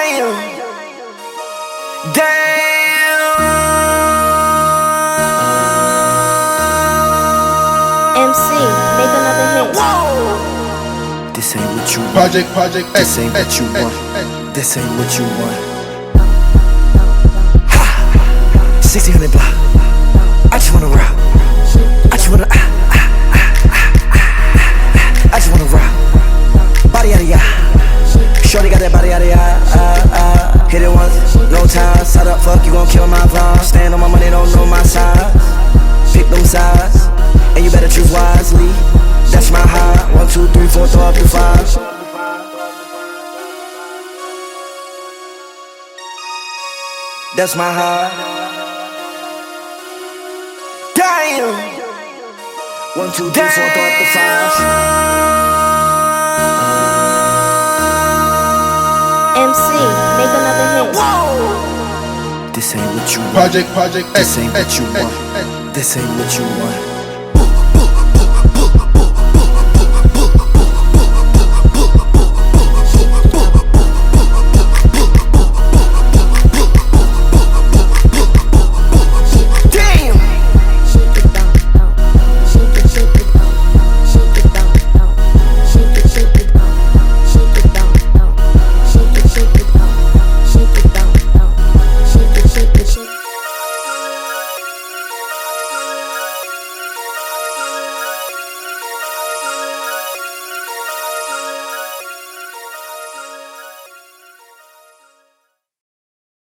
Damn. Damn. MC, make another hit. Whoa. This ain't what you want. Project, This ain't what you want. This ain't what you want. Ha! 1600 block. I just wanna rock. I just wanna I just wanna rock. Body out of ya. Shorty got that body out of ya. Hit it once, no time. Side up, fuck, you gon' kill my vibe. Stand on my money, don't know my size. Pick them sides, and you better choose wisely. That's my high. 1, 2, 3, 4, throw up to 5. That's my high. Damn. 1, 2, 3, 4, throw up to 5. MC, make another hit. Whoa. This ain't what you want. Project, This ain't what you want. This ain't what you want.